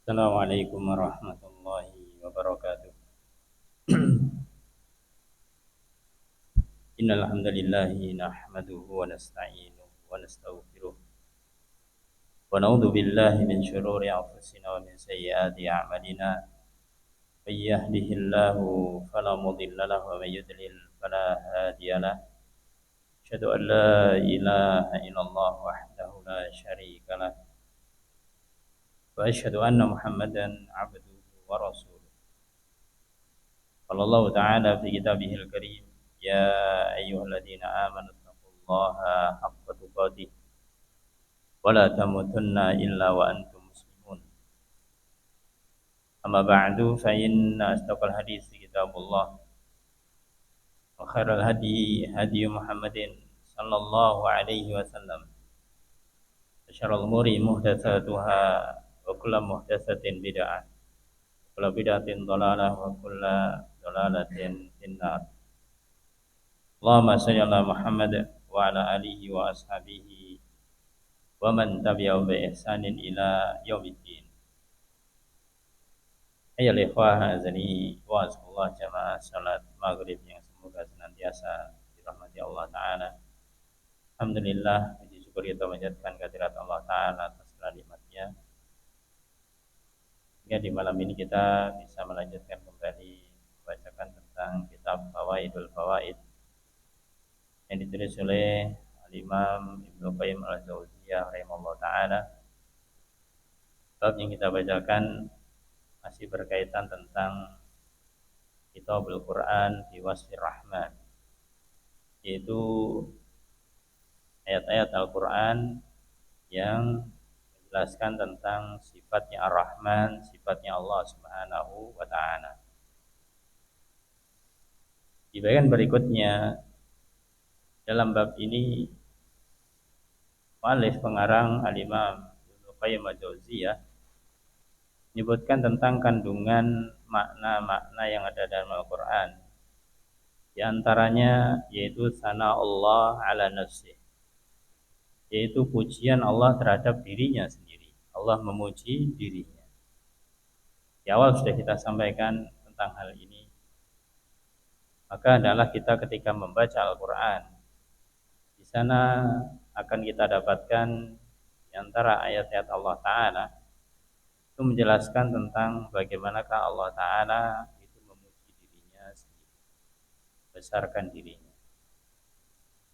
Assalamualaikum warahmatullahi wabarakatuh. Innal hamdalillah nahmaduhu wa nasta'inuhu wa nastaghfiruh wa na'udzu billahi min shururi anfusina wa min sayyiati a'malina. May yahdihillahu fala mudilla lahu wa may yudlil fala hadiya lahu. Asyhadu an la ilaha illallah wahdahu la syarika lah wa asyhadu anna Muhammadan 'abduhu wa rasuluh. قال الله تعالى في كتابه الكريم يا أيها الذين آمنوا اتقوا الله حق تقاته ولا تموتن إلا وأنتم مسلمون. أما بعد فإن أصدق الحديث كتاب الله وخير الهدي هدي محمد صلى الله عليه وسلم وشر الأمور محدثاتها وكل محدثة بدعة وكل بدعة ضلالة وكل ضلالة في النار. Allahumma shalli ala Muhammad wa ala alihi wa ashabihi wa man tabi'ahum bi ihsanin ila yaumiddin. Ayyuhal ikhwah azani wa asallallahu jamaah salat maghrib yang semoga senantiasa dirahmati Allah Ta'ala. Alhamdulillah, puji syukur kita panjatkan kehadirat Allah Ta'ala atas segala nikmat-Nya. Hingga di malam ini kita bisa melanjutkan kembali membacakan tentang kitab Fawaidul Fawaid yang ditulis oleh Al-Imam Ibnu Qayyim Al-Jauziyah rahimahullah ta'ala. Bab yang kita bacakan masih berkaitan tentang Kitabul Quran fi Wasfir Rahman, yaitu ayat-ayat Al-Quran yang menjelaskan tentang sifatnya Ar-Rahman, sifatnya Allah Subhanahu wa ta'ala. Di bagian berikutnya dalam bab ini muallif pengarang Al-Imam Ibnu Qayyim Al-Jauziyah menyebutkan tentang kandungan makna-makna yang ada dalam Al-Quran. Di antaranya yaitu sana Allah ala nafsih, yaitu pujian Allah terhadap dirinya sendiri. Allah memuji dirinya. Di awal sudah kita sampaikan tentang hal ini. Maka adalah kita ketika membaca Al-Quran, di sana akan kita dapatkan di antara ayat-ayat Allah Ta'ala itu menjelaskan tentang bagaimanakah Allah Ta'ala itu memuji dirinya sendiri, besarkan dirinya.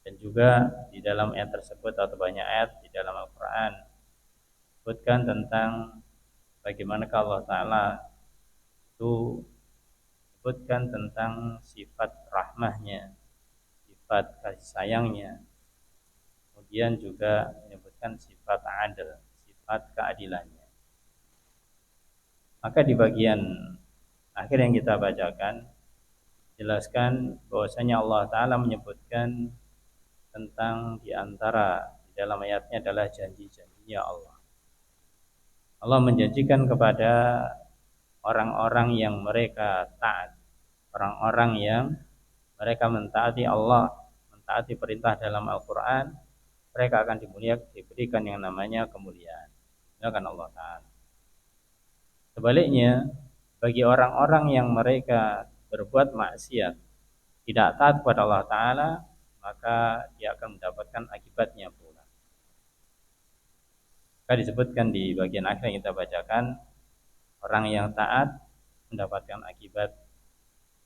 Dan juga di dalam ayat tersebut atau banyak ayat di dalam Al-Quran sebutkan tentang bagaimanakah Allah Ta'ala itu sebutkan tentang sifat rahmahnya, sifat kasih sayangnya, kemudian juga menyebutkan sifat adil, sifat keadilannya. Maka di bagian akhir yang kita bacakan jelaskan bahwasanya Allah Ta'ala menyebutkan tentang di antara di dalam ayatnya adalah janji-janjinya Allah. Allah menjanjikan kepada orang-orang yang mereka taat, orang-orang yang mereka mentaati Allah, mentaati perintah dalam Al-Quran, mereka akan diberikan yang namanya kemuliaan. Dimuliakan Allah Ta'ala. Sebaliknya, bagi orang-orang yang mereka berbuat maksiat, tidak taat kepada Allah Ta'ala, maka dia akan mendapatkan akibatnya pula. Maka disebutkan di bagian akhir yang kita bacakan, orang yang taat mendapatkan akibat,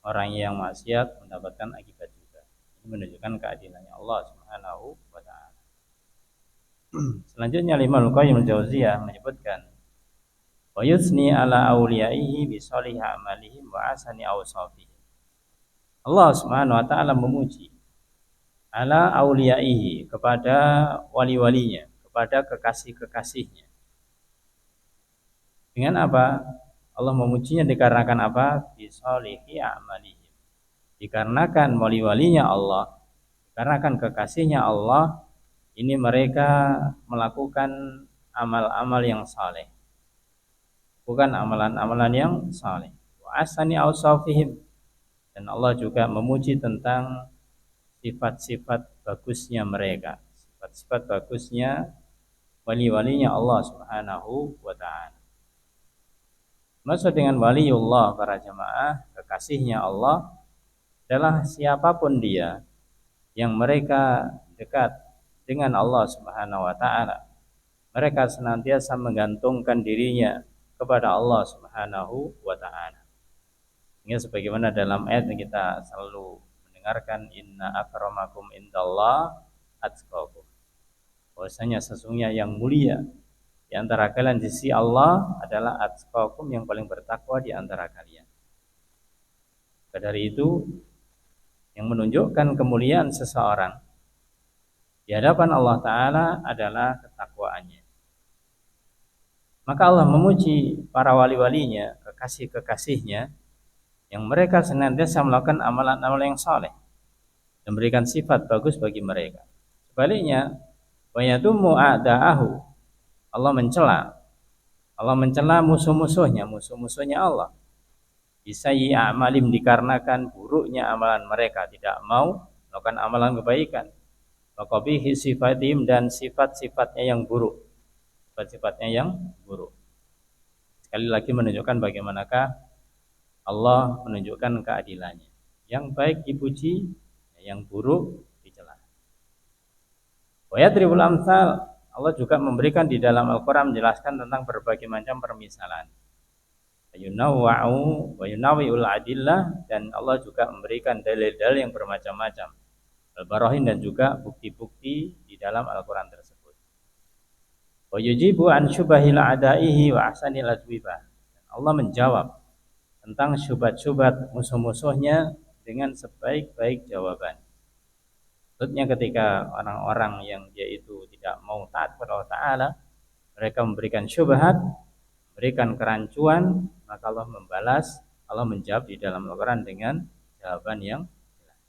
orang yang maksiat mendapatkan akibat juga. Ini menunjukkan keadilannya Allah Subhanahu wa Ta'ala. Selanjutnya Imam Al-Qayyim Al-Jauziyah menyebutkan wa yusni ala awliyaihi bi shalih a'malihim wa ahsani awsafihim. Allah Subhanahu wa Ta'ala memuji ala awliyaihi, kepada wali-walinya, kepada kekasih-kekasihnya. Dengan apa? Allah memujinya dikarenakan apa? Bi shalihi a'malihim. Dikarenakan wali-walinya Allah, dikarenakan kekasihnya Allah, ini mereka melakukan amal-amal yang saleh, bukan amalan-amalan yang saleh. Wa ahsani awsafihim, dan Allah juga memuji tentang sifat-sifat bagusnya mereka, sifat-sifat bagusnya wali-walinya Allah Subhanahu wa Ta'ala. Maksud dengan waliullah para jamaah, kekasihnya Allah adalah siapapun dia yang mereka dekat dengan Allah Subhanahu wa taala. Mereka senantiasa menggantungkan dirinya kepada Allah Subhanahu wa taala. Ini sebagaimana dalam ayat yang kita selalu mendengarkan, inna akramakum indallah atqakum. Bahwasanya sesungguhnya yang mulia di antara kalian di sisi Allah adalah atqakum, yang paling bertakwa di antara kalian. Dari itu yang menunjukkan kemuliaan seseorang di hadapan Allah Ta'ala adalah ketakwaannya. Maka Allah memuji para wali-walinya, kekasih-kekasihnya, yang mereka senantiasa melakukan amalan-amalan yang saleh dan memberikan sifat bagus bagi mereka. Sebaliknya, wa yadumu a'da'ahu, Allah mencela musuh-musuhnya Allah. Bisayyi a'malim, dikarenakan buruknya amalan mereka, tidak mau melakukan amalan kebaikan. Wa qabihi sifatim, dan sifat-sifatnya yang buruk. Sekali lagi menunjukkan bagaimanakah Allah menunjukkan keadilannya. Yang baik dipuji, yang buruk dicela. Wa yadribul amsal, Allah juga memberikan di dalam Al-Quran menjelaskan tentang berbagai macam permisalan. Wa yunawi'ul adillah, dan Allah juga memberikan dalil-dalil yang bermacam-macam, al-barahin, dan juga bukti-bukti di dalam Al-Quran tersebut. Wa yujibu an syubahil adaihi wa ahsanil ajwibah, Allah menjawab tentang syubhat-syubhat musuh-musuhnya dengan sebaik-baik jawaban. Maksudnya ketika orang-orang yang dia itu tidak mau taat kepada Allah Ta'ala, mereka memberikan syubhat, memberikan kerancuan, maka Allah membalas, Allah menjawab di dalam Al-Quran dengan jawaban yang jelas.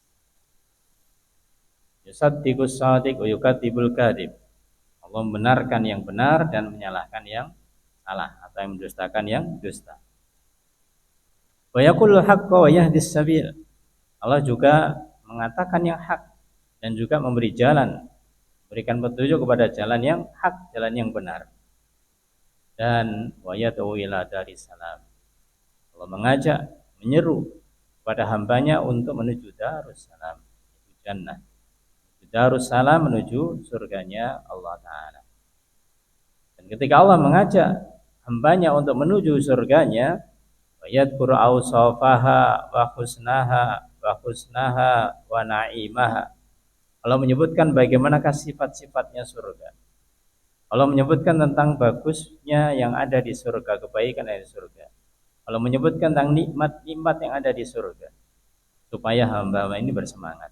Yusaddiqus shadiq wa yukadzibul kadzib, Allah membenarkan yang benar dan menyalahkan yang salah, atau yang mendustakan yang dusta. Wa yaqulul haqqa wa yahdis sabil, Allah juga mengatakan yang hak dan juga memberi jalan, berikan petunjuk kepada jalan yang hak, jalan yang benar. Dan wa yad'u ila daris salam, Allah mengajak, menyeru kepada hambanya untuk menuju darus salam, menuju jannah, darus salam, menuju surganya Allah Ta'ala. Dan ketika Allah mengajak hambanya untuk menuju surganya, wa yadhkuru awsafaha wa husnaha wa na'imaha, Allah menyebutkan bagaimanakah sifat-sifatnya surga. Allah menyebutkan tentang bagusnya yang ada di surga, kebaikan yang ada di surga. Allah menyebutkan tentang nikmat-nikmat yang ada di surga, supaya hamba ini bersemangat.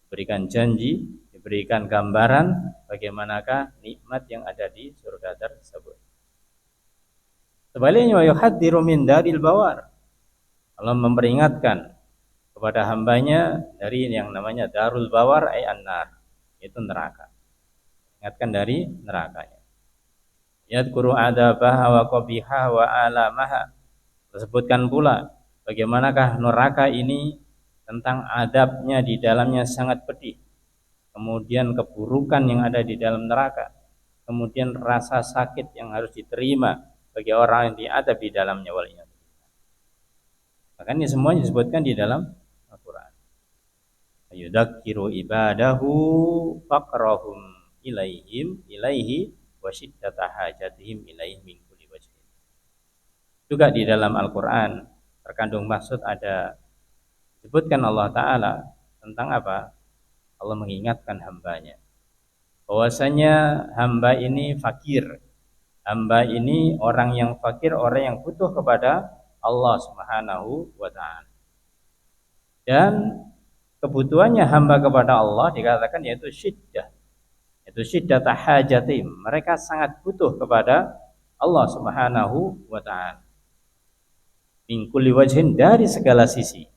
Diberikan janji, diberikan gambaran bagaimanakah nikmat yang ada di surga tersebut. Sebaliknya, wa yuhadziru min daril bawar, Allah memperingatkan kepada hambanya dari yang namanya darul bawar, ay an-nar, itu neraka. Ingatkan dari nerakanya. Yadhkuru adabaha wa qabiha wa alamaha, disebutkan pula bagaimanakah neraka ini, tentang adabnya di dalamnya sangat pedih, kemudian keburukan yang ada di dalam neraka, kemudian rasa sakit yang harus diterima bagi orang yang diadab di dalamnya. Makanya semuanya disebutkan di dalam Al-Quran. Yudzakiru ibadahu faqrahum ilaihi wa syiddata hajatihim ilaihi min kulli wajhin. Juga di dalam Al-Quran terkandung maksud, ada disebutkan Allah Ta'ala tentang apa? Allah mengingatkan hambanya bahwasanya hamba ini fakir, hamba ini orang yang fakir, orang yang butuh kepada Allah Subhanahu wa Ta'ala. Dan kebutuhannya hamba kepada Allah dikatakan yaitu syiddah, yaitu syiddat hajatim, mereka sangat butuh kepada Allah Subhanahu wa Ta'ala min kulli wajhin, dari segala sisi.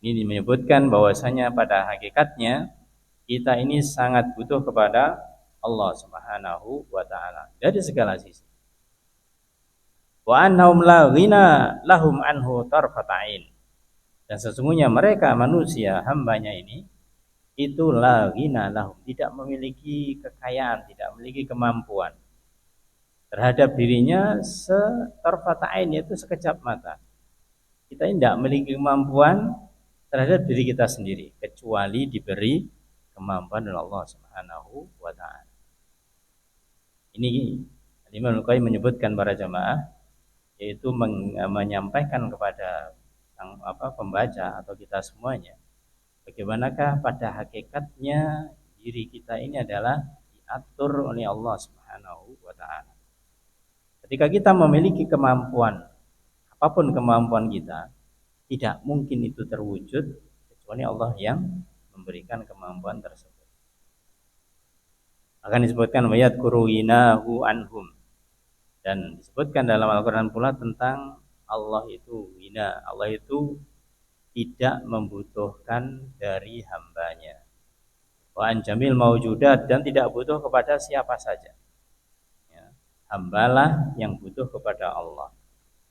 Ini menyebutkan bahwasanya pada hakikatnya kita ini sangat butuh kepada Allah Subhanahu wa Ta'ala dari segala sisi. Wa annahum la ghina lahum anhu tarfata'in, dan sesungguhnya mereka manusia, hambanya ini, itu la ghina lahum, tidak memiliki kekayaan, tidak memiliki kemampuan terhadap dirinya setarfata ain, yaitu sekejap mata. Kita tidak memiliki kemampuan terhadap diri kita sendiri kecuali diberi kemampuan oleh Allah Subhanahu wa taala. Ini Imam Al-Qayyim menyebutkan para jamaah, yaitu menyampaikan kepada pembaca atau kita semuanya, bagaimanakah pada hakikatnya diri kita ini adalah diatur oleh Allah Subhanahu wa taala. Ketika kita memiliki kemampuan, apapun kemampuan kita, tidak mungkin itu terwujud kecuali Allah yang memberikan kemampuan tersebut. Akan disebutkan ayat kuruinahu anhum, dan disebutkan dalam Al-Quran pula tentang Allah itu wina, Allah itu tidak membutuhkan dari hambanya. Wa anjamil maujudat, dan tidak butuh kepada siapa saja. Ya, hambalah yang butuh kepada Allah.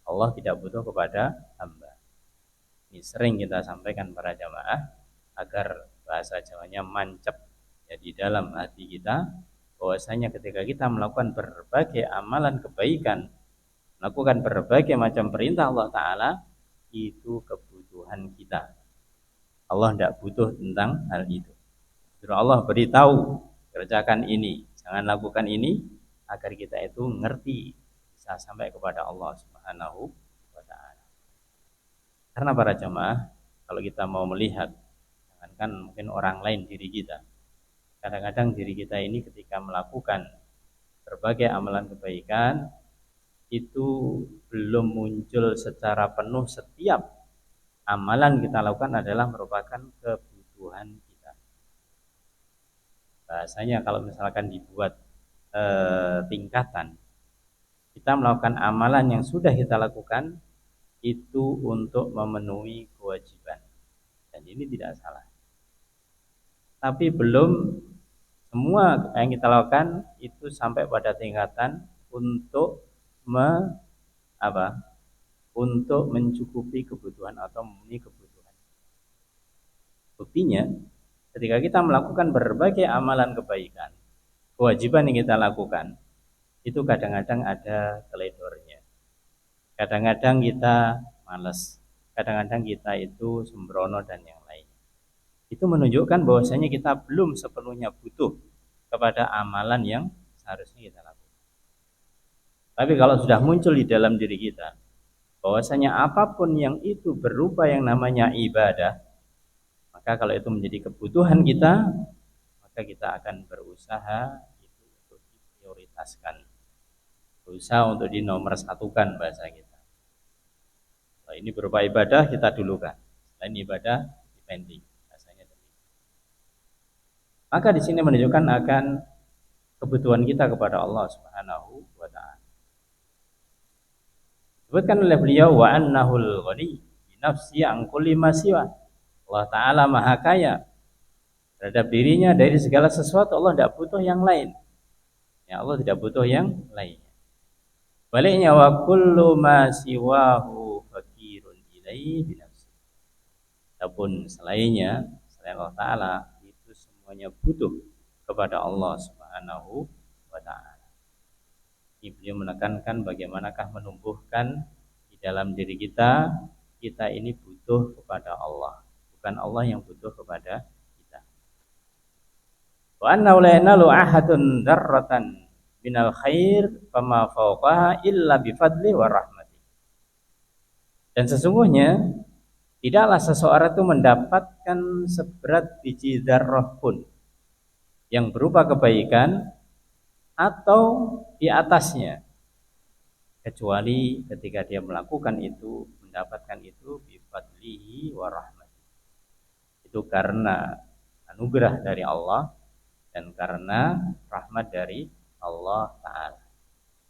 Allah tidak butuh kepada hamba. Ini sering kita sampaikan para jamaah agar bahasa Jawanya mancep ya di dalam hati kita, bahwasanya ketika kita melakukan berbagai amalan kebaikan, melakukan berbagai macam perintah Allah Ta'ala, itu kebutuhan kita. Allah tidak butuh tentang hal itu. Justru Allah beritahu, kerjakan ini, jangan lakukan ini, agar kita itu ngerti, bisa sampai kepada Allah Subhanahu wa ta'ala. Karena para jamaah, kalau kita mau melihat, jangankan mungkin orang lain, diri kita, kadang-kadang diri kita ini ketika melakukan berbagai amalan kebaikan, itu belum muncul secara penuh. Setiap amalan kita lakukan adalah merupakan kebutuhan kita. Bahasanya kalau misalkan dibuat tingkatan, kita melakukan amalan yang sudah kita lakukan itu untuk memenuhi kewajiban, dan ini tidak salah. Tapi belum semua yang kita lakukan itu sampai pada tingkatan untuk untuk mencukupi kebutuhan atau memenuhi kebutuhan. Buktinya, ketika kita melakukan berbagai amalan kebaikan, kewajiban yang kita lakukan, itu kadang-kadang ada teledornya. Kadang-kadang kita malas, kadang-kadang kita itu sembrono dan yang lain. Itu menunjukkan bahwasanya kita belum sepenuhnya butuh kepada amalan yang seharusnya kita lakukan. Tapi kalau sudah muncul di dalam diri kita bahwasanya apapun yang itu berupa yang namanya ibadah, maka kalau itu menjadi kebutuhan kita, maka kita akan berusaha itu untuk diprioritaskan, berusaha untuk dinomorsatukan bahasa kita. Kalau ini berupa ibadah, kita dulukan, selain ibadah dipending, bahasanya demikian. Maka di sini menunjukkan akan kebutuhan kita kepada Allah Subhanahu wa ta'ala. Disebutkan oleh beliau, wa annahul ghani bi nafsi an kulli ma siwa. Allah Ta'ala maha kaya terhadap dirinya dari segala sesuatu. Allah tidak butuh yang lain. Ya, Allah tidak butuh yang lainnya. Baliknya, wa kullu ma siwahu fakirun ilaihi bi nafsi. Adapun selainnya, selain Allah Ta'ala, itu semuanya butuh kepada Allah Subhanahu wa ta'ala. Ini beliau menekankan bagaimanakah menumbuhkan di dalam diri kita, kita ini butuh kepada Allah, bukan Allah yang butuh kepada kita. Wa annahu la yanalu ahadun dzarratan minal khair fama fawqaha illa bifadli wa rahmati. Dan sesungguhnya tidaklah seseorang itu mendapatkan seberat biji dzarrah pun yang berupa kebaikan atau di atasnya, kecuali ketika dia melakukan itu, mendapatkan itu bifadlihi wa rahmati. Itu karena anugerah dari Allah dan karena rahmat dari Allah Ta'ala.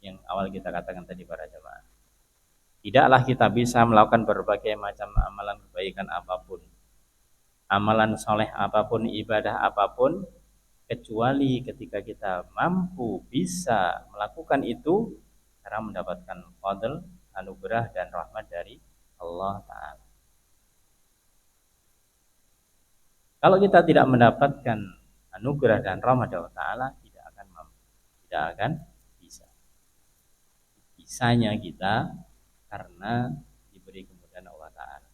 Yang awal kita katakan tadi para jemaah, tidaklah kita bisa melakukan berbagai macam amalan kebaikan apapun, amalan soleh apapun, ibadah apapun, kecuali ketika kita mampu bisa melakukan itu karena mendapatkan fadl, anugerah dan rahmat dari Allah Ta'ala. Kalau kita tidak mendapatkan anugerah dan rahmat dari Allah Ta'ala, tidak akan mampu, tidak akan bisa. sisanya kita karena diberi kemudahan Allah Ta'ala.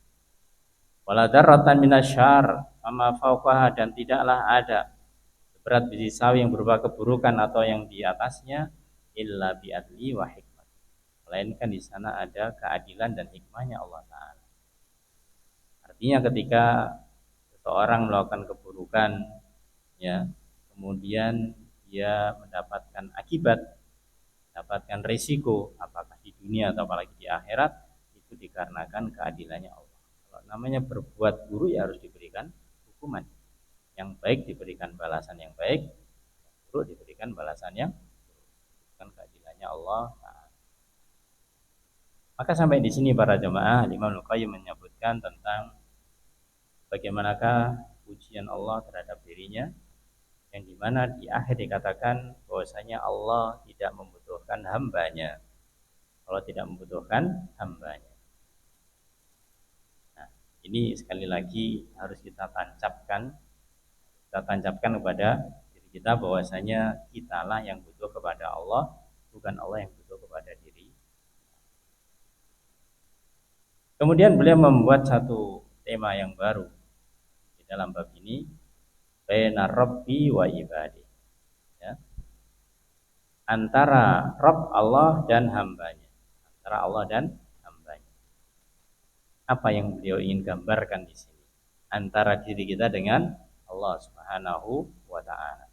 Wala darratan minasyar amma fauqaha, dan tidaklah ada berat biji sawi yang berupa keburukan atau yang di atasnya illa bi'adli wa hikmah, melainkan di sana ada keadilan dan hikmahnya Allah Ta'ala. Artinya ketika seseorang melakukan keburukan, ya, kemudian dia mendapatkan akibat, mendapatkan risiko, apakah di dunia atau apalagi di akhirat, itu dikarenakan keadilannya Allah. Kalau namanya berbuat buruk ya harus diberikan hukuman. Yang baik diberikan balasan yang baik, yang buruk diberikan balasan yang buruk. Bukan keadilannya Allah Ta'ala. Maka sampai di sini para jemaah, Imam Al-Qayyim menyebutkan tentang bagaimanakah pujian Allah terhadap dirinya, yang dimana di akhir dikatakan bahwasanya Allah tidak membutuhkan hambanya. Allah tidak membutuhkan hambanya. Nah, ini sekali lagi harus kita tancapkan kepada diri kita bahwasanya kitalah yang butuh kepada Allah, bukan Allah yang butuh kepada diri. Kemudian beliau membuat satu tema yang baru di dalam bab ini, baina rabbi wa ibadi, ya, antara Rabb Allah dan hambanya, antara Allah dan hambanya. Apa yang beliau ingin gambarkan di sini? Antara diri kita dengan Allah Subhanahu wa Ta'ala.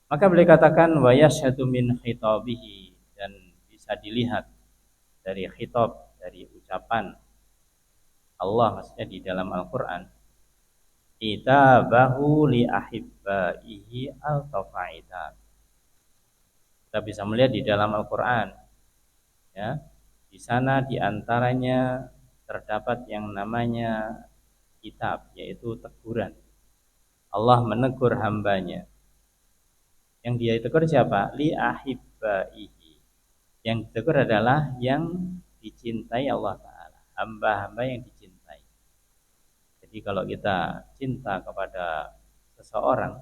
Maka beliau katakan wa yashhadu min khitabihi, dan bisa dilihat dari khitab, dari ucapan Allah, maksudnya di dalam Al-Qur'an, itabahu li ahibbaihi al-tafaitan. Kita bisa melihat di dalam Al-Qur'an, ya, di sana diantaranya terdapat yang namanya kitab, yaitu teguran. Allah menegur hambanya. Yang dia tegur siapa? Li ahibbaihi. Yang ditegur adalah yang dicintai Allah Ta'ala, hamba-hamba yang dicintai. Jadi kalau kita cinta kepada seseorang,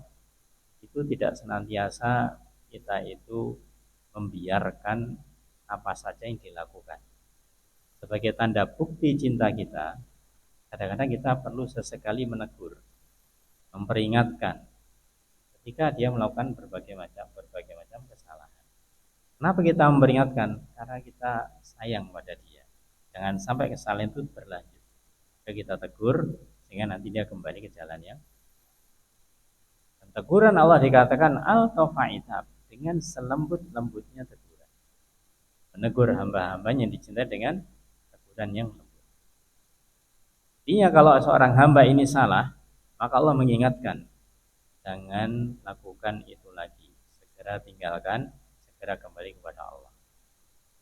itu tidak senantiasa kita itu membiarkan apa saja yang dilakukan. Sebagai tanda bukti cinta kita, kadang-kadang kita perlu sesekali menegur, memperingatkan ketika dia melakukan berbagai macam kesalahan. Kenapa kita memperingatkan? Karena kita sayang pada dia. Jangan sampai kesalahan itu berlanjut. Kita tegur sehingga nanti dia kembali ke jalannya. Dan teguran Allah dikatakan al-tafaitab, dengan selembut-lembutnya teguran. Menegur hamba-hambanya yang dicintai dengan teguran yang lembut. Artinya kalau seorang hamba ini salah, maka Allah mengingatkan, jangan lakukan itu lagi, segera tinggalkan, segera kembali kepada Allah.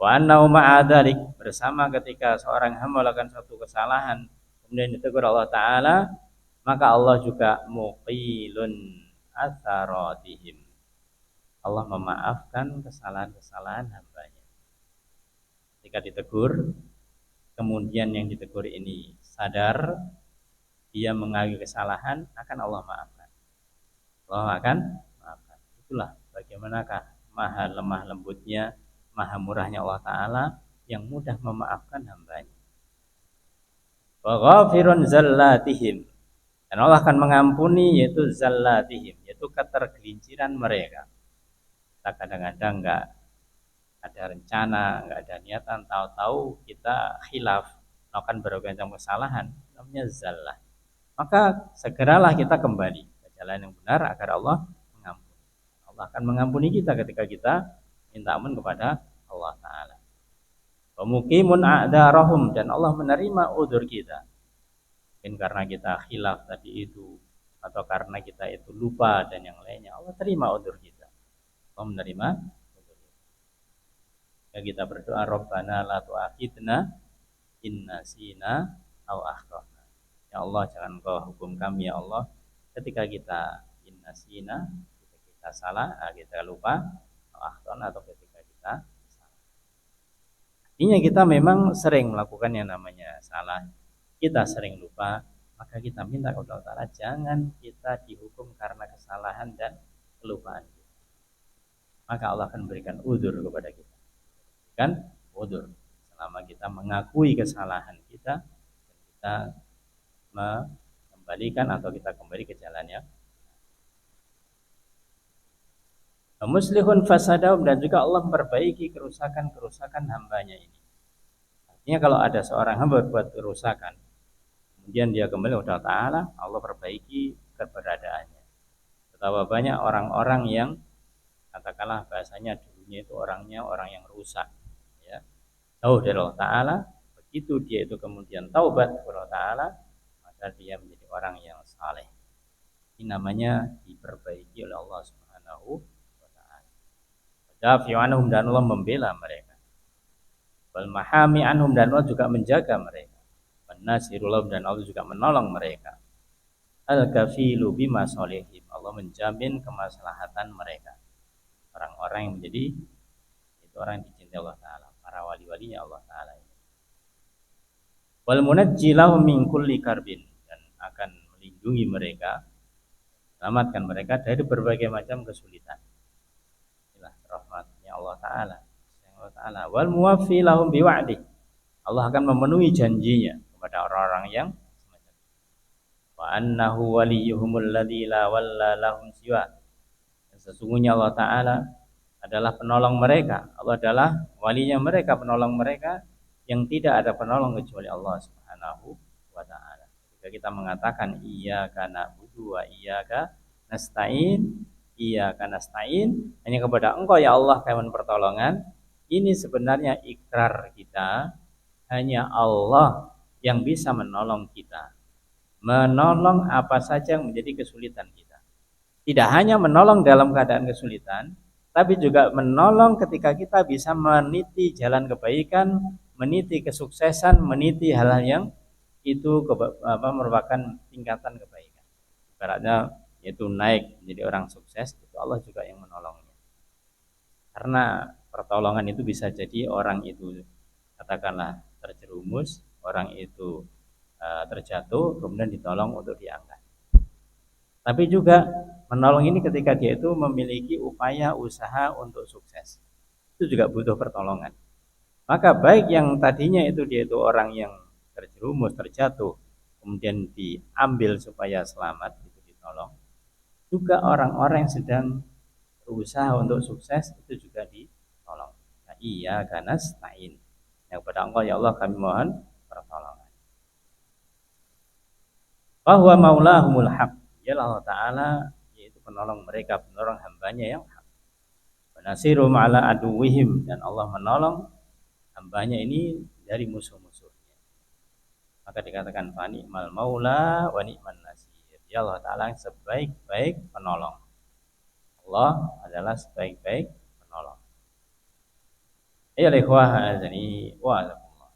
Wa annahu ma'adzalik, bersama ketika seorang hamba melakukan suatu kesalahan kemudian ditegur Allah Ta'ala, maka Allah juga muqilun atharatihim, Allah memaafkan kesalahan-kesalahan hambanya. Ketika ditegur, kemudian yang ditegur ini sadar, dia mengakui kesalahan, akan Allah maafkan. Allah akan maafkan. Itulah bagaimanakah maha lemah lembutnya, maha murahnya Allah Ta'ala, yang mudah memaafkan hambanya. Wa ghafirun zallatihim, dan Allah akan mengampuni yaitu zallatihim, yaitu ketergelinciran mereka. Kita kadang-kadang enggak ada rencana, enggak ada niatan, tahu-tahu kita khilaf, melakukan berbagai macam kesalahan, namanya zallah. Maka segeralah kita kembali ke jalan yang benar agar Allah mengampuni. Allah akan mengampuni kita ketika kita minta ampun kepada Allah Ta'ala. Wa muqimun a'darahum, dan Allah menerima udzur kita. Mungkin karena kita khilaf tadi itu, atau karena kita itu lupa dan yang lainnya, Allah terima udzur kita. Allah menerima udzur kita. Ya, kita berdoa, Rabbana la tu'akhidna in nasina aw akhtana. Ya Allah, jangan Engkau hukum kami ya Allah ketika kita in nasina, ketika kita salah, kita lupa, atau ketika kita salah. Artinya kita memang sering melakukan yang namanya salah, kita sering lupa, maka kita minta kepada Allah Ta'ala jangan kita dihukum karena kesalahan dan kelupaan kita. Maka Allah akan memberikan udzur kepada kita. kan udzur. Selama kita mengakui kesalahan kita, kita mengembalikan atau kita kembali ke jalannya. Muslihun fasadahum, dan juga Allah memperbaiki kerusakan-kerusakan hambanya ini. Artinya kalau ada seorang hamba buat kerusakan, kemudian dia kembali kepada Ta'ala, Allah perbaiki keberadaannya. Betapa banyak orang-orang yang katakanlah bahasanya dulunya itu orangnya orang yang rusak, ya, jauh dari Allah Ta'ala. Begitu dia itu kemudian taubat kepada Allah Ta'ala, maka dia menjadi orang yang saleh. Ini namanya diperbaiki oleh Allah Subhanahu wa Ta'ala. Dafi'u anhum, dan Allah membela mereka. Wal mahami anhum, dan Allah juga menjaga mereka. Wan nasiru lahum, dan Allah juga menolong mereka. Al-kafilu bima solihim, Allah menjamin kemaslahatan mereka. Orang-orang yang menjadi itu orang yang dicintai Allah Ta'ala, para wali-walinya Allah Ta'ala. Wal munajji lahum min kulli karbin, dan akan melindungi mereka, selamatkan mereka dari berbagai macam kesulitan. Inilah rahmatnya Allah Ta'ala. Wal muwaffi lahum biwa'di, Allah akan memenuhi janjinya kepada orang-orang yang semacam itu. Wa annahu waliyuhumul ladzi la walla lahum siwa, sesungguhnya Allah Ta'ala adalah penolong mereka. Allah adalah walinya mereka, penolong mereka, yang tidak ada penolong kecuali Allah Subhanahu wa Ta'ala. Jika kita mengatakan iyyaka na'budu wa iyyaka nasta'in, iyyaka nasta'in, hanya kepada Engkau ya Allah kami mohon pertolongan, ini sebenarnya ikrar kita, hanya Allah yang bisa menolong kita, menolong apa saja yang menjadi kesulitan kita. Tidak hanya menolong dalam keadaan kesulitan, tapi juga menolong ketika kita bisa meniti jalan kebaikan, meniti kesuksesan, meniti hal-hal yang itu merupakan tingkatan kebaikan. Ibaratnya yaitu naik menjadi orang sukses, itu Allah juga yang menolongnya. Karena pertolongan itu bisa jadi orang itu katakanlah terjerumus, orang itu terjatuh, kemudian ditolong untuk diangkat. Tapi juga menolong ini ketika dia itu memiliki upaya usaha untuk sukses, itu juga butuh pertolongan. Maka baik yang tadinya itu dia itu orang yang terjerumus, terjatuh, kemudian diambil supaya selamat, itu ditolong. Juga orang-orang yang sedang berusaha untuk sukses, itu juga ditolong. Nah, iya karena nasta'in, yang kepada Engkau ya Allah kami mohon pertolongan. Bahwa maulahumul haq, dialah Allah Ta'ala yaitu penolong mereka, penolong hambanya yang hak. Nasiru ma'ala aduwihim, dan Allah menolong hambanya ini dari musuh-musuhnya. Maka dikatakan fa ni'mal maula wa ni'man nasir, dia Allah Ta'ala yang sebaik-baik penolong. Allah adalah sebaik-baik penolong. Ya ikhwah azani wa azakumullah.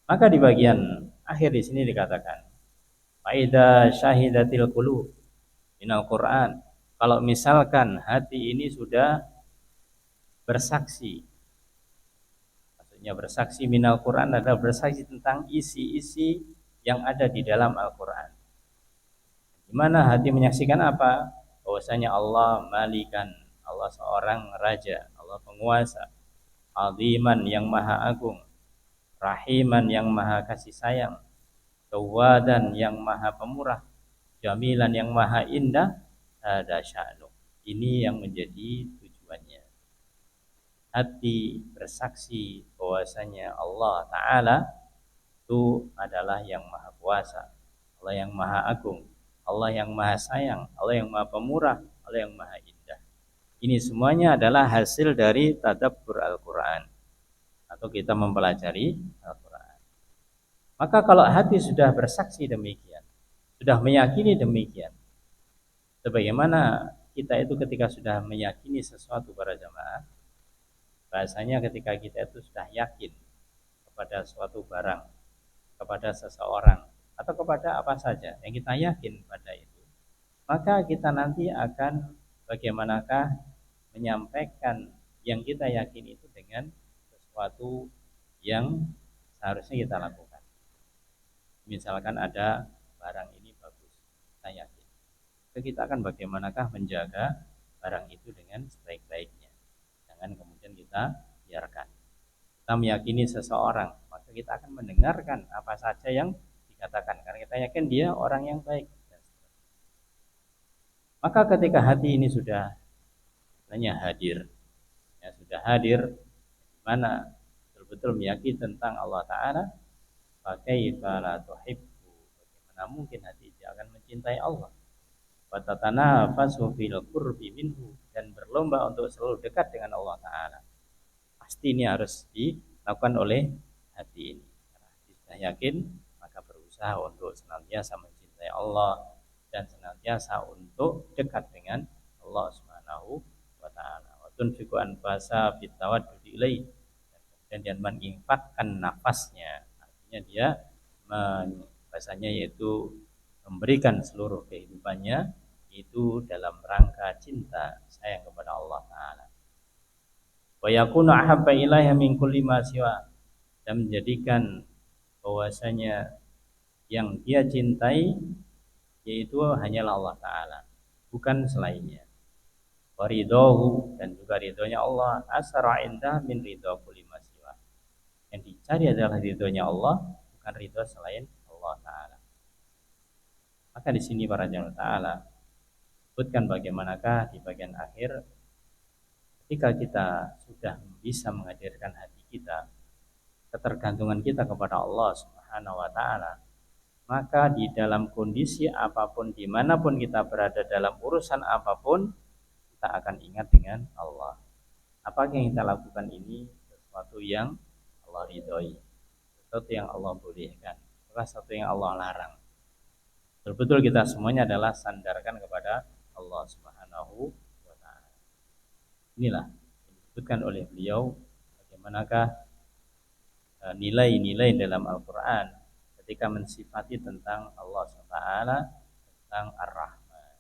Maka di bagian akhir di sini dikatakan faida syahidatil qulub minal Quran, kalau misalkan hati ini sudah bersaksi, maksudnya bersaksi minal Quran adalah bersaksi tentang isi-isi yang ada di dalam Al-Quran. Di mana hati menyaksikan apa? Bahwasanya Allah malikan, Allah seorang raja, Allah penguasa, aziman yang maha agung, rahiman yang maha kasih sayang, tawadan yang maha pemurah, jamilan yang maha indah, ada sya'nu. Ini yang menjadi tujuannya. Hati bersaksi bahwasanya Allah Ta'ala itu adalah yang maha kuasa, Allah yang maha agung, Allah yang maha sayang, Allah yang maha pemurah, Allah yang maha indah. Ini semuanya adalah hasil dari tadabbur Al-Quran, atau kita mempelajari Al-Quran. Maka kalau hati sudah bersaksi demikian, sudah meyakini demikian, sebagaimana kita itu ketika sudah meyakini sesuatu para jamaah, bahasanya ketika kita itu sudah yakin kepada suatu barang, kepada seseorang, atau kepada apa saja yang kita yakin pada itu, maka kita nanti akan bagaimanakah menyampaikan yang kita yakin itu dengan sesuatu yang seharusnya kita lakukan. Misalkan ada barang ini bagus, kita yakin, kita akan bagaimanakah menjaga barang itu dengan sebaik-baiknya. Jangan kemudian kita ajarkan. Kita meyakini seseorang, maka kita akan mendengarkan apa saja yang dikatakan karena kita yakin dia orang yang baik. Maka ketika hati ini sudah hadir, ya sudah hadir, di mana betul-betul meyakini tentang Allah Ta'ala, fakaifa la tuhibbu, bagaimana mungkin hati dia akan mencintai Allah, wa tatanafasu fil qurbi minhu, dan berlomba untuk selalu dekat dengan Allah Ta'ala. Pasti ini harus dilakukan oleh hati ini. Karena hati sudah yakin, maka berusaha untuk senantiasa mencintai Allah dan senantiasa untuk dekat dengan Allah Subhanahu wa Ta'ala. Wa tunfiqu anfasa fit tawaddudi ilaihi, dan dia menginfakkan nafasnya, artinya dia bahasanya yaitu memberikan seluruh kehidupannya itu dalam rangka cinta sayang kepada Allah Ta'ala. Wa yakunu ahabba ilaiha min kulli ma siwa, dan menjadikan bahwasanya yang dia cintai yaitu hanyalah Allah Ta'ala, bukan selainnya. Wa ridhahu, dan juga ridhonya Allah, asra indah min ridha kulli ma siwa, yang dicari adalah ridhonya Allah, bukan ridho selain Allah Ta'ala. Maka di sini para jamaah Ta'ala sebutkan bagaimanakah di bagian akhir ketika kita sudah bisa menghadirkan hati kita, ketergantungan kita kepada Allah Subhanahu wa Ta'ala, maka di dalam kondisi apapun, dimanapun kita berada, dalam urusan apapun, kita akan ingat dengan Allah. Apa yang kita lakukan ini sesuatu yang Allah ridhoi, sesuatu yang Allah bolehkan, bukan sesuatu yang Allah larang. Betul-betul kita semuanya adalah sandarkan kepada Allah Subhanahu wa Ta'ala. Inilah yang disebutkan oleh beliau bagaimanakah nilai-nilai dalam Al-Quran ketika mensifati tentang Allah SWT, tentang Ar-Rahman.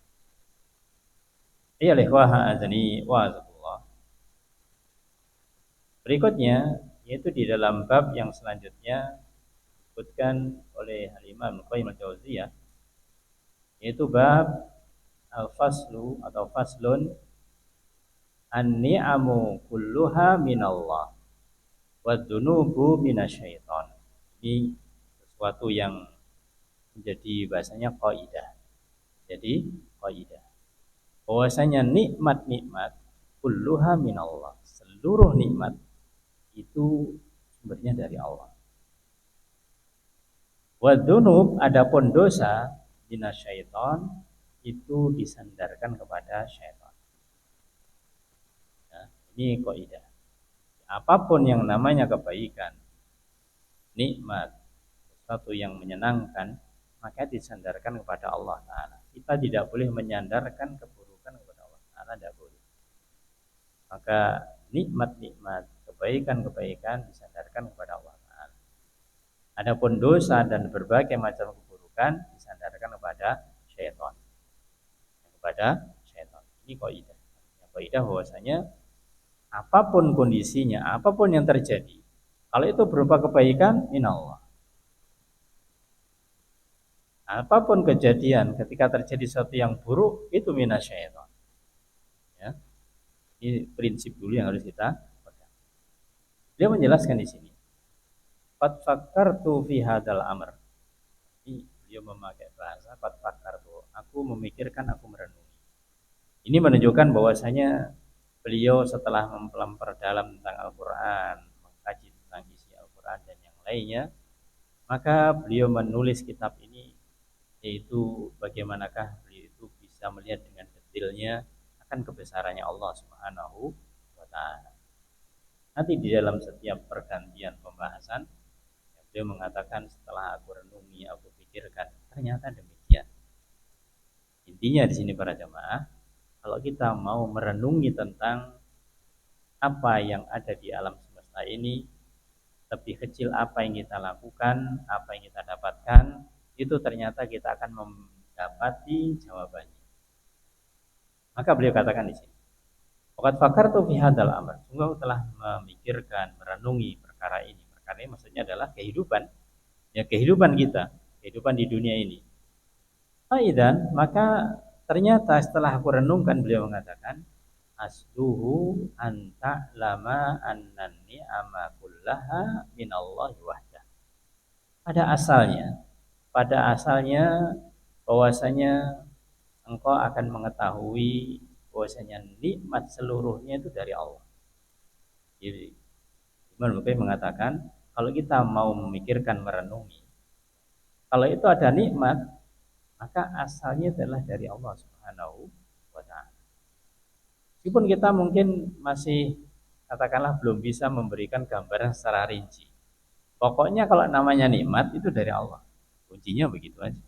Berikutnya yaitu di dalam bab yang selanjutnya disebutkan oleh Al-Imam Al-Qayyim Al-Jauziyah, yaitu bab al-faslu atau faslun an-ni'amu kulluha minallah wa dzunubu minasyaiton. Ini sesuatu yang menjadi bahasanya kaidah. Jadi kaidah bahwasanya nikmat-nikmat kulluha minallah, seluruh nikmat itu sumbernya dari Allah. Wa dzunub, adapun dosa, minasyaiton, itu disandarkan kepada syaitan. Nah, ini kaidah. Apapun yang namanya kebaikan, nikmat, sesuatu yang menyenangkan, maka disandarkan kepada Allah Ta'ala. Kita tidak boleh menyandarkan keburukan kepada Allah Ta'ala, tidak boleh. Maka nikmat-nikmat, kebaikan-kebaikan disandarkan kepada Allah Ta'ala. Adapun dosa dan berbagai macam keburukan disandarkan kepada syaitan. Ini kaidah. Kaidah bahwasanya apapun kondisinya, apapun yang terjadi, kalau itu berupa kebaikan, minallah. Apapun kejadian ketika terjadi sesuatu yang buruk, itu minasyaiton. Ya. Ini prinsip dulu yang harus kita pegang. Dia menjelaskan di sini. Qad fakkartu fi hadzal amr. Beliau memakai bahasa qad fakkartu. Aku memikirkan, aku merenungi. Ini menunjukkan bahwasanya beliau setelah memperdalam tentang Al-Quran, mengkaji tentang isi Al-Quran dan yang lainnya, maka beliau menulis kitab ini, yaitu bagaimanakah beliau itu bisa melihat dengan detailnya akan kebesarannya Allah Subhanahu wa Ta'ala. Nanti di dalam setiap pergantian pembahasan, beliau mengatakan setelah aku renungi, aku pikirkan, ternyata demikian. Intinya di sini para jamaah, kalau kita mau merenungi tentang apa yang ada di alam semesta ini, lebih kecil apa yang kita lakukan, apa yang kita dapatkan, itu ternyata kita akan mendapati jawabannya. Maka beliau katakan di sini, waqad fakartu fi hadzal amr, sungguh aku telah memikirkan, merenungi perkara ini. Perkara ini maksudnya adalah kehidupan, ya kehidupan kita, kehidupan di dunia ini. Faidan, maka ternyata setelah aku renungkan, beliau mengatakan, asluhu anta lama annan ni'ama kullaha minallahi wahdah. Pada asalnya bahwasanya engkau akan mengetahui bahwasanya nikmat seluruhnya itu dari Allah. Jadi Imam Bukhari mengatakan kalau kita mau memikirkan merenungi, kalau itu ada nikmat maka asalnya adalah dari Allah Subhanahu wa taala. Meskipun kita mungkin masih katakanlah belum bisa memberikan gambaran secara rinci. Pokoknya kalau namanya nikmat itu dari Allah. Kuncinya begitu aja.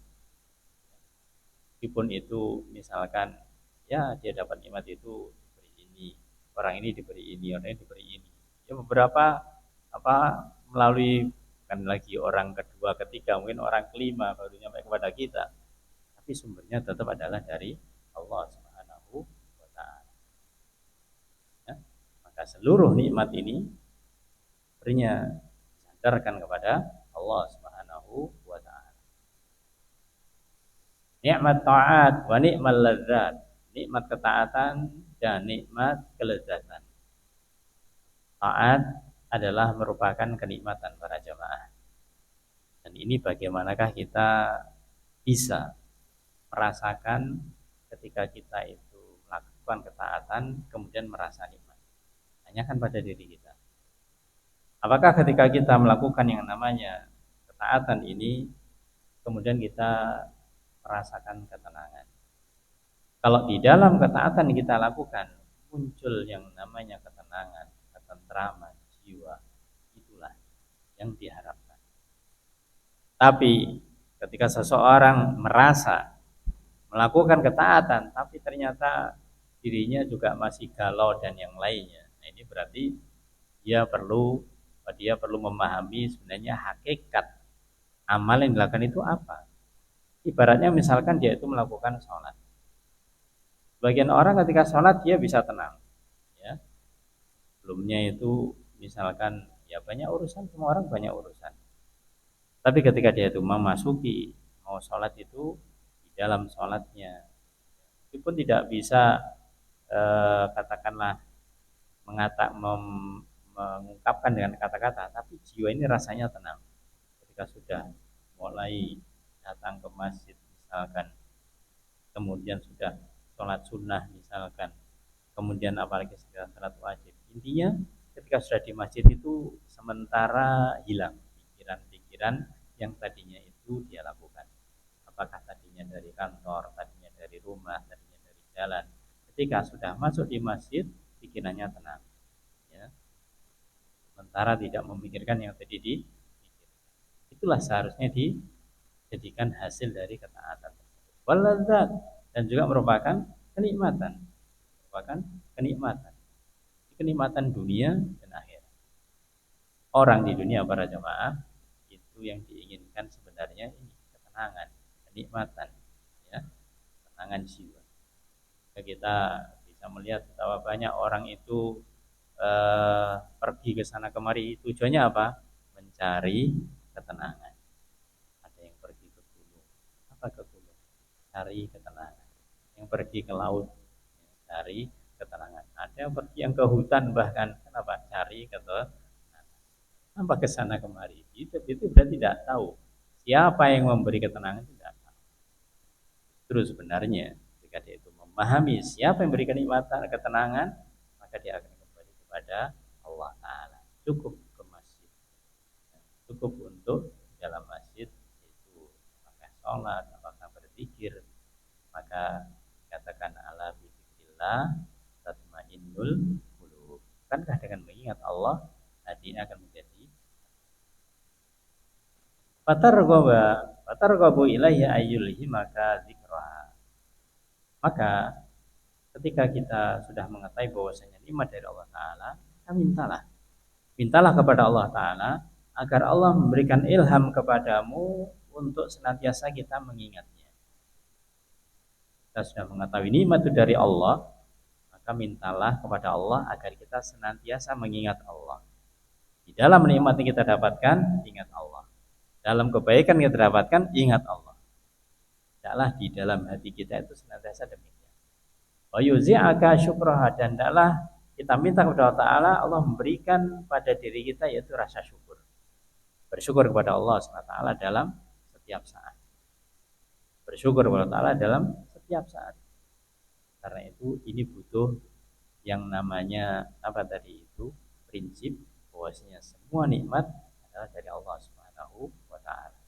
Meskipun itu misalkan ya dia dapat nikmat itu diberi ini, orang ini diberi ini, orang ini diberi ini. Ya beberapa melalui kan lagi orang kedua, ketiga, mungkin orang kelima baru nyampe kepada kita. Tapi sumbernya tetap adalah dari Allah Subhanahu wa taala. Ya, maka seluruh nikmat ini sebenarnya disandarkan kepada Allah Subhanahu wa taala. Nikmat taat wa nikmal ladzat, nikmat ketaatan dan nikmat kelezatan. Taat adalah merupakan kenikmatan para jamaah. Dan ini bagaimanakah kita bisa merasakan ketika kita itu melakukan ketaatan kemudian merasa nikmat. Tanyakan pada diri kita. Apakah ketika kita melakukan yang namanya ketaatan ini kemudian kita merasakan ketenangan? Kalau di dalam ketaatan yang kita lakukan muncul yang namanya ketenangan, ketentraman jiwa, itulah yang diharapkan. Tapi ketika seseorang merasa melakukan ketaatan tapi ternyata dirinya juga masih galau dan yang lainnya, nah ini berarti dia perlu memahami sebenarnya hakikat amal yang dilakukan itu apa. Ibaratnya misalkan dia itu melakukan sholat, bagian orang ketika sholat dia bisa tenang, ya sebelumnya itu misalkan ya banyak urusan, semua orang banyak urusan, tapi ketika dia itu memasuki mau sholat itu di dalam sholatnya meskipun tidak bisa katakanlah mengungkapkan dengan kata-kata, tapi jiwa ini rasanya tenang ketika sudah mulai datang ke masjid misalkan, kemudian sudah sholat sunnah misalkan, kemudian apalagi sudah sholat wajib. Intinya ketika sudah di masjid itu sementara hilang pikiran-pikiran yang tadinya itu dia lakukan. Apakah tadinya dari kantor, tadinya dari rumah, tadinya dari jalan. Ketika sudah masuk di masjid, pikirannya tenang. Ya. Sementara tidak memikirkan yang tadi dipikirkan. Itulah seharusnya dijadikan hasil dari ketaatan tersebut. Waladzat, dan juga merupakan kenikmatan. Kenikmatan dunia dan akhirat. Orang di dunia para jemaah itu yang diinginkan sebenarnya ini ketenangan, kenikmatan, ya, ketenangan jiwa. Kita bisa melihat betapa banyak orang itu pergi ke sana kemari, tujuannya apa? Mencari ketenangan. Ada yang pergi ke gunung, ke gunung? Cari ketenangan. Yang pergi ke laut, cari ketenangan. Ada yang pergi ke hutan bahkan, kenapa? Cari ketenangan. Apa ke sana kemari? Itu berarti tidak tahu siapa yang memberi ketenangan, tidak tahu. Terus sebenarnya ketika dia itu memahami siapa yang memberi kenikmatan, ketenangan, maka dia akan kembali kepada Allah Ta'ala. Cukup ke masjid, cukup untuk dalam masjid itu apakah sholat, apakah berzikir, maka katakan ala bizikrillah tatmainnul qulub. Bukankah dengan mengingat Allah hatinya akan menjadi fatarghabu ilayya ayyulhi maka zikrah. Maka ketika kita sudah mengetahui bahwasanya nikmat dari Allah Ta'ala, kita mintalah kepada Allah Ta'ala agar Allah memberikan ilham kepadamu untuk senantiasa kita mengingatnya. Kita sudah mengetahui nikmat itu dari Allah, maka mintalah kepada Allah agar kita senantiasa mengingat Allah. Di dalam nikmat yang kita dapatkan, ingat Allah. Dalam kebaikan yang kita dapatkan, ingat Allah. Tidaklah di dalam hati kita itu senantiasa demikian. Wa yuzi'aka syukraha, dan hendaklah kita minta kepada Allah Ta'ala, Allah memberikan pada diri kita yaitu rasa syukur. Bersyukur kepada Allah SWT dalam setiap saat. Bersyukur kepada Allah Ta'ala dalam setiap saat. Karena itu ini butuh yang namanya apa tadi itu, prinsip bahwasanya semua nikmat adalah dari Allah Subhanahu wa taala.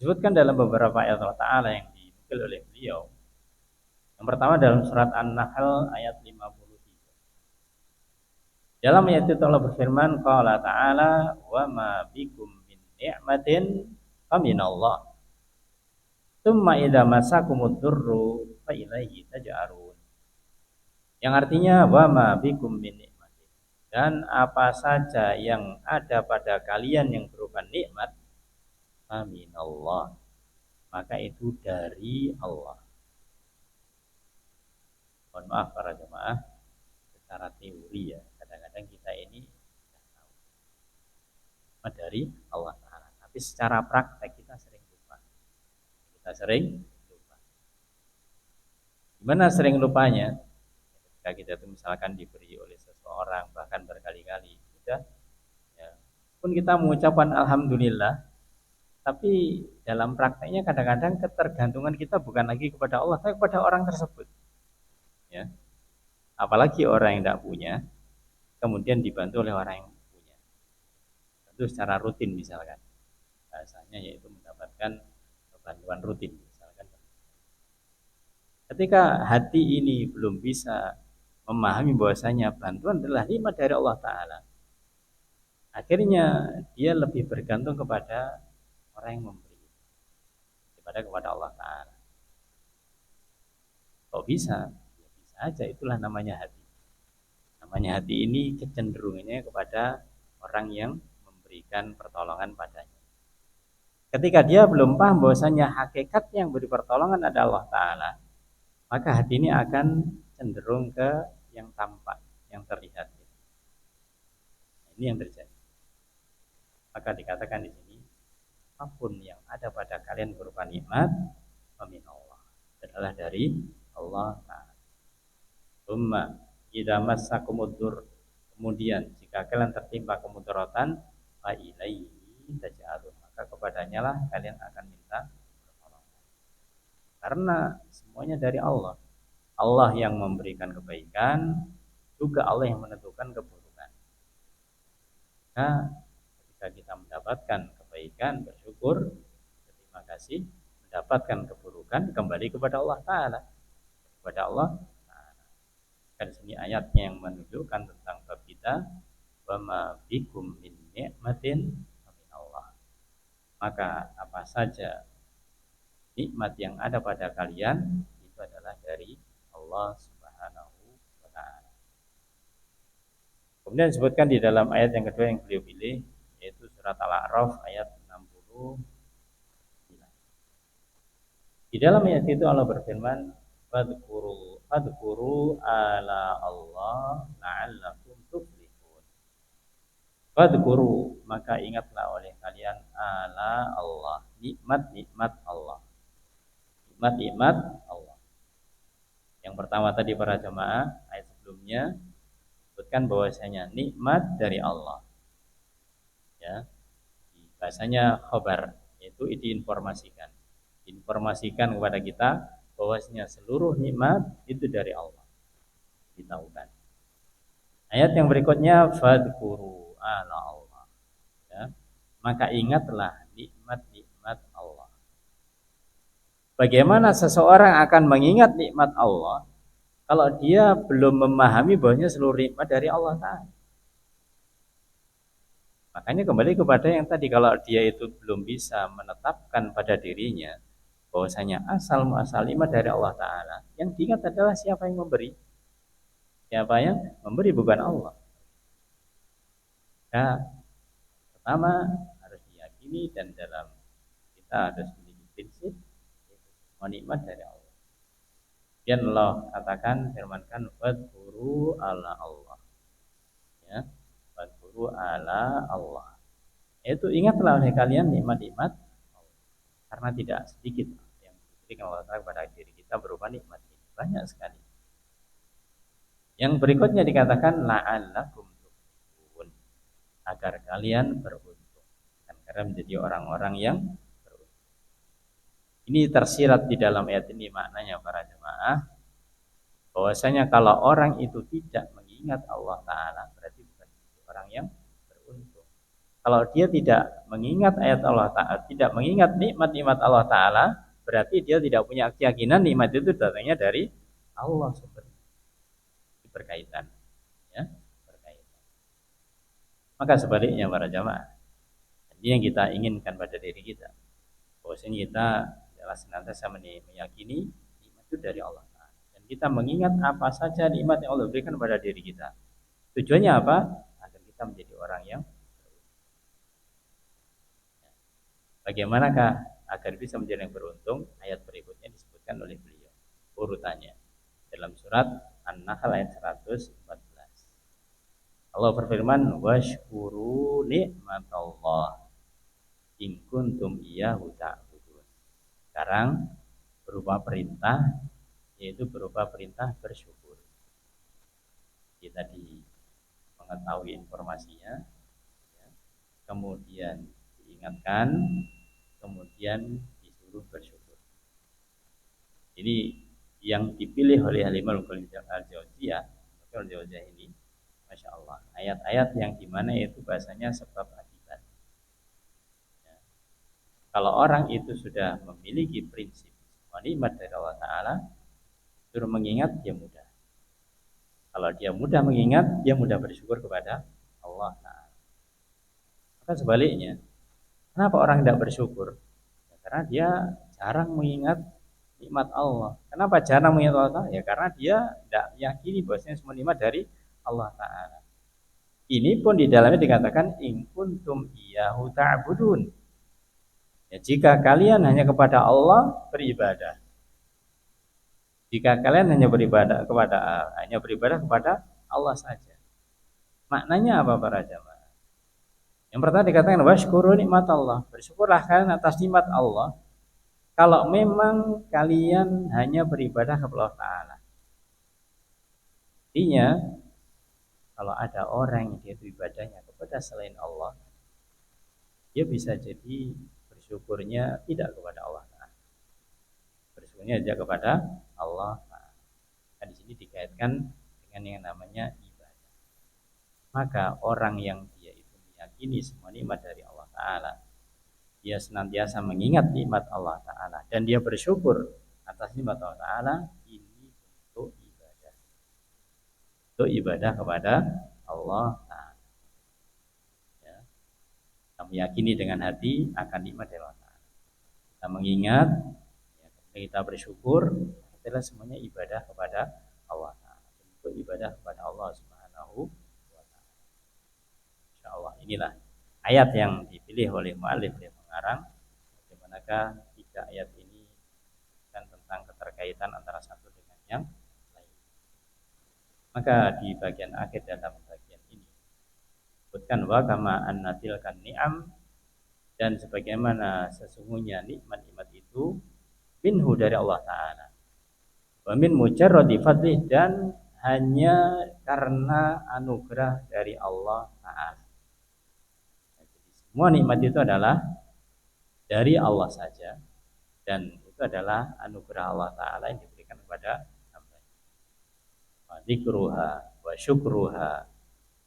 Disebutkan dalam beberapa ayat Allah Ta'ala yang dinukil oleh beliau. Yang pertama dalam surat An-Nahl ayat 53. Dalam ayat itu Allah berfirman, qala ta'ala wa ma bikum min ni'matin faminallah. Tsumma idza masakumud durru fa ilaihi taj'arun. Yang artinya wa ma bikum min ni'matin, dan apa saja yang ada pada kalian yang berupa nikmat, faminallah, maka itu dari Allah. Mohon maaf para jemaah, secara teori ya, kadang-kadang kita ini tidak tahu dari Allah Ta'ala, tapi secara praktek kita sering lupa. Gimana sering lupanya? Ketika kita itu misalkan diberi oleh seseorang, bahkan berkali-kali, sudah, ya, pun kita mengucapkan alhamdulillah, tapi dalam prakteknya kadang-kadang ketergantungan kita bukan lagi kepada Allah, tapi kepada orang tersebut. Ya, apalagi orang yang tidak punya, kemudian dibantu oleh orang yang punya. Tentu secara rutin misalkan, bahasanya yaitu mendapatkan bantuan rutin misalkan. Ketika hati ini belum bisa memahami bahwasanya bantuan adalah nikmat dari Allah Ta'ala, akhirnya dia lebih bergantung kepada orang yang memberi daripada kepada Allah Ta'ala. Kok bisa? Aja, itulah namanya hati. Namanya hati ini kecenderungannya kepada orang yang memberikan pertolongan padanya. Ketika dia belum paham bahwasanya hakikat yang beri pertolongan adalah Allah Ta'ala, maka hati ini akan cenderung ke yang tampak, yang terlihat. Ini yang terjadi. Maka dikatakan di sini, apapun yang ada pada kalian berupa nikmat, min Allah, adalah dari Allah Ta'ala. Umma idza massakumud dur, kemudian jika kalian tertimpa kemudaratan, fa ilaihi taj'arun, maka kepadanya lah kalian akan minta pertolongan. Karena semuanya dari Allah. Allah yang memberikan kebaikan, juga Allah yang menentukan keburukan. Nah, ketika kita mendapatkan kebaikan, bersyukur, terima kasih. Mendapatkan keburukan, kembali kepada Allah Ta'ala. Kepada Allah. Di sini ayatnya yang menunjukkan tentang bab kita, wa ma bikum min ni'matin min Allah. Maka apa saja nikmat yang ada pada kalian itu adalah dari Allah Subhanahu wa taala. Kemudian disebutkan di dalam ayat yang kedua yang beliau pilih, yaitu surat Al-A'raf ayat 60. Di dalam ayat itu Allah berfirman, Fadhkuru ala Allah la'allakum tuflihun. Fadhkuru, maka ingatlah oleh kalian ala Allah, nikmat-nikmat Allah. Nikmat-nikmat Allah. Yang pertama tadi para jemaah, ayat sebelumnya sebutkan bahwasanya nikmat dari Allah. Ya. Bahasanya khabar, yaitu diinformasikan. Informasikan kepada kita bahwasanya seluruh nikmat itu dari Allah. Ditahukan. Ayat yang berikutnya, fadhkuru ala Allah. Ya. Maka ingatlah nikmat-nikmat Allah. Bagaimana seseorang akan mengingat nikmat Allah kalau dia belum memahami bahwasanya seluruh nikmat dari Allah Ta'ala? Makanya kembali kepada yang tadi, kalau dia itu belum bisa menetapkan pada dirinya bahwasanya asal muasal nikmat dari Allah Ta'ala, yang diingat adalah siapa yang memberi. Siapa yang memberi, bukan Allah. Nah, pertama harus diyakini, dan dalam kita harus memiliki prinsip semua nikmat dari Allah. Dan Allah katakan, firmankan, fadhkuru ala Allah. Ya, fadhkuru ala Allah. Itu ingatlah oleh kalian nikmat-nikmat Allah. Karena tidak sedikit yang diberikan Allah Ta'ala kepada diri kita berupa nikmat. banyak sekali. Yang berikutnya dikatakan la'allakum tuflihun, agar kalian beruntung, karena menjadi orang-orang yang beruntung. Ini tersirat di dalam ayat ini maknanya para jemaah, bahwasanya kalau orang itu tidak mengingat Allah Ta'ala berarti bukan orang yang beruntung. Kalau dia tidak mengingat ayat Allah Ta'ala, tidak mengingat nikmat-nikmat Allah Ta'ala, berarti dia tidak punya keyakinan nikmat itu datangnya dari Allah sebenarnya. Berkaitan, ya, berkaitan. Maka sebaliknya para jamaah, ini yang kita inginkan pada diri kita, bahwasanya kita adalah senantiasa meyakini nikmat itu dari Allah Ta'ala, dan kita mengingat apa saja nikmat yang Allah berikan pada diri kita. Tujuannya apa? Agar kita menjadi orang yang bagaimanakah agar bisa menjadi yang beruntung? Ayat berikutnya disebutkan oleh beliau urutannya dalam surat An-Nahl ayat 114. Allah berfirman, washkuru ni'matallah in kuntum iyyahu ta'budun. Sekarang berupa perintah, yaitu berupa perintah bersyukur. Kita mengetahui informasinya, ya, kemudian diingatkan, kemudian disuruh bersyukur. Jadi yang dipilih oleh Imam Al-Jauziyah ini, Masya Allah, ayat-ayat yang dimana itu bahasanya sebab akibat. Ya. Kalau orang itu sudah memiliki prinsip semua nikmat dari Allah Ta'ala, suruh mengingat, dia mudah. Kalau dia mudah mengingat, dia mudah bersyukur kepada Allah Ta'ala. Maka sebaliknya, kenapa orang tidak bersyukur? Ya, karena dia jarang mengingat nikmat Allah. Kenapa jarang mengingat Allah Ta'ala? Ya karena dia tidak yakini bahwasanya semua nikmat dari Allah Ta'ala. Ini pun di dalamnya dikatakan in kuntum iyyahu ta'budun. Ya, jika kalian hanya kepada Allah beribadah. Jika kalian hanya beribadah kepada Allah saja. Maknanya apa para jamaah? Yang pertama dikatakan washkuru nikmat Allah. Bersyukurlah kalian atas nikmat Allah. Kalau memang kalian hanya beribadah kepada Allah Ta'ala. Artinya kalau ada orang yang dia ibadahnya kepada selain Allah, dia bisa jadi bersyukurnya tidak kepada Allah Ta'ala, bersyukurnya saja kepada Allah Ta'ala. Nah, di sini dikaitkan dengan yang namanya ibadah. Maka orang yang dia itu meyakini semua nikmat dari Allah Ta'ala, dia senantiasa mengingat nikmat Allah Ta'ala, dan dia bersyukur atas nikmat Allah Ta'ala, ini untuk ibadah, untuk ibadah kepada Allah Ta'ala. Ya. Kita meyakini dengan hati akan nikmat dari Allah Ta'ala. Kita mengingat, ya, kita bersyukur, adalah semuanya ibadah kepada Allah Ta'ala, untuk ibadah kepada Allah Subhanahu wa Ta'ala. Insyaallah inilah ayat yang dipilih oleh mu'allif yang mengarang. Bagaimanakah tiga ayat ini dan tentang keterkaitan antara satu dengan yang lain. Maka di bagian akhir dalam bagian ini disebutkan wa kama annatil kan ni'am, dan sebagaimana sesungguhnya nikmat-nikmat itu minhu dari Allah Ta'ala, wa min mujarradi fadlih, dan hanya karena anugerah dari Allah Ta'ala. Jadi semua nikmat itu adalah dari Allah saja, dan itu adalah anugerah Allah Ta'ala yang diberikan kepada hamba-Nya. Wa dzikruha wa syukruha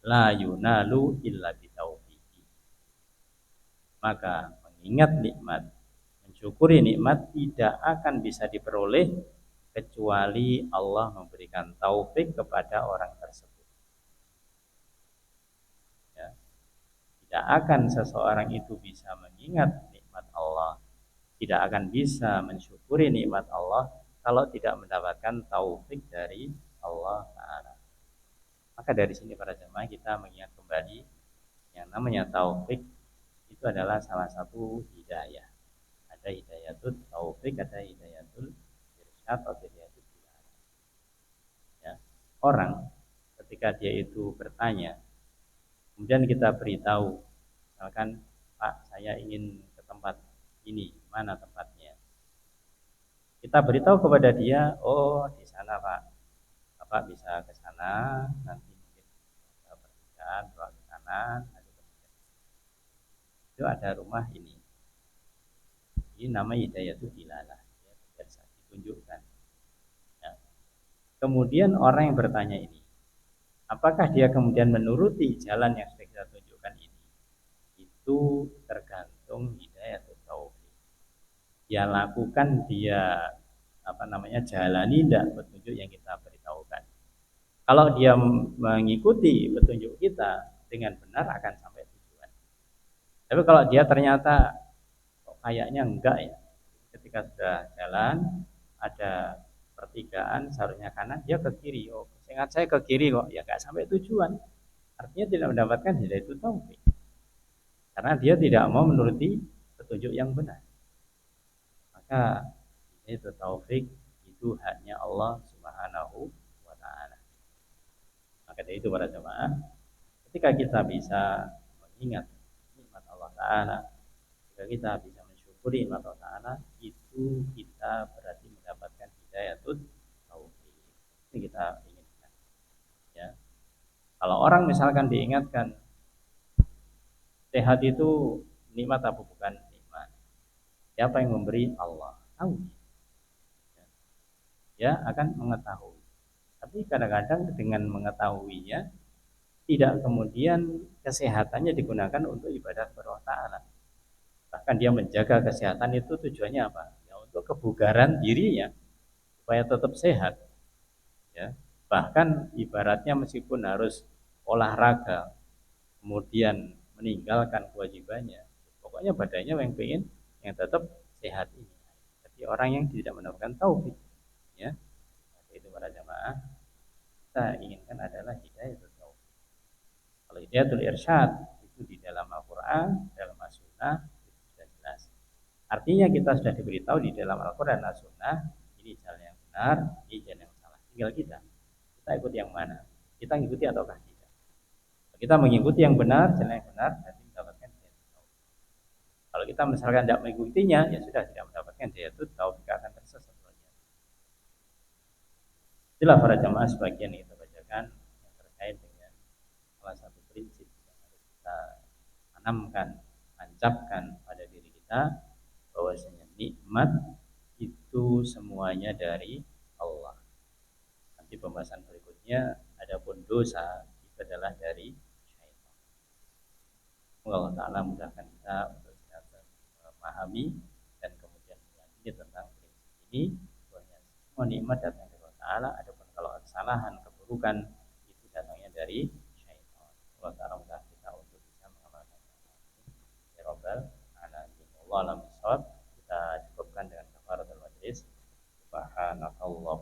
la yunalu illa bitaufiqi. Maka mengingat nikmat, mensyukuri nikmat tidak akan bisa diperoleh kecuali Allah memberikan taufik kepada orang tersebut. Ya. Tidak akan seseorang itu bisa mengingat nikmat Allah, tidak akan bisa mensyukuri nikmat Allah kalau tidak mendapatkan taufik dari Allah Ta'ala. Maka dari sini para jemaah kita mengingat kembali yang namanya taufik itu adalah salah satu hidayah. Ada hidayatul taufik, ada hidayatul irsyad, atau hidayatul hidayah. Ya. Orang ketika dia itu bertanya, kemudian kita beritahu, misalkan Pak, saya ingin ke tempat ini, mana tempatnya? Kita beritahu kepada dia, oh di sana Pak, Bapak bisa ke sana, nanti mungkin pertigaan doa ke kanan, itu ada rumah ini. Ini nama hidayatul dilalah, ya, biasa ditunjukkan. Ya. Kemudian orang yang bertanya ini, apakah dia kemudian menuruti jalan yang sudah kita tunjukkan ini? Itu tergantung hidayatul taufik. Dia lakukan, dia jalani tidak petunjuk yang kita beritahukan. Kalau dia mengikuti petunjuk kita dengan benar akan sampai tujuan. Tapi kalau dia ternyata kayaknya enggak ya, ketika sudah jalan ada pertigaan seharusnya kanan, dia ke kiri. Oh, ingat saya ke kiri kok, ya enggak sampai tujuan. Artinya tidak mendapatkan hidayatul taufik. Karena dia tidak mau menuruti petunjuk yang benar. Maka itu taufik itu hanya Allah Subhanahu wa taala. Maka dari itu para jemaah, ketika kita bisa mengingat nikmat Allah taala, ketika kita bisa mensyukuri nikmat Allah taala, itu kita berarti mendapatkan hidayatul taufik. Ini kita inginkan. Ya. Kalau orang misalkan diingatkan sehat itu nikmat apa bukan nikmat? Siapa yang memberi? Allah. Tahu. Ya akan mengetahui. Tapi kadang-kadang dengan mengetahuinya tidak kemudian kesehatannya digunakan untuk ibadah kepada Allah Ta'ala. Bahkan dia menjaga kesehatan itu tujuannya apa? Ya, untuk kebugaran dirinya supaya tetap sehat. Ya. Bahkan ibaratnya meskipun harus olahraga, kemudian meninggalkan kewajibannya, pokoknya badannya yang pengen yang tetap sehat ini. Jadi orang yang tidak mendapatkan taufik, ya, itu para jamaah kita inginkan adalah hidayatul taufik. Kalau hidayatul irsyad itu di dalam Al-Quran, dalam As-Sunnah itu sudah jelas. Artinya kita sudah diberitahu di dalam Al-Quran dan As-Sunnah ini jalan yang benar, ini jalan yang salah. Tinggal kita ikut yang mana? Kita mengikuti ataukah tidak? Kita mengikuti yang benar, jalan yang benar, nanti mendapatkan hidayatul taufik. Kalau kita misalkan tidak mengikutinya, ya sudah tidak mendapatkan hidayatul taufik, akan tersesat. Itulah para jamaah sebagian yang kita bacakan yang terkait dengan salah satu prinsip yang harus kita tanamkan, tancapkan pada diri kita, bahwasanya nikmat itu semuanya dari Allah. Nanti pembahasan berikutnya, adapun dosa itu adalah dari syaitan. Semoga Allah Ta'ala mudahkan kita untuk memahami dan kemudian meyakini tentang prinsip ini, bahwa semua nikmat datang dari Allah Ta'ala. Adapun kalau kesalahan, keburukan itu datangnya dari syaitan. Allah Ta'ala mudah kita untuk bisa mengamalkan ya Rabbal Alamin. Allah alam bisawab. Kita cukupkan dengan kafaratul majlis. Subhanakallah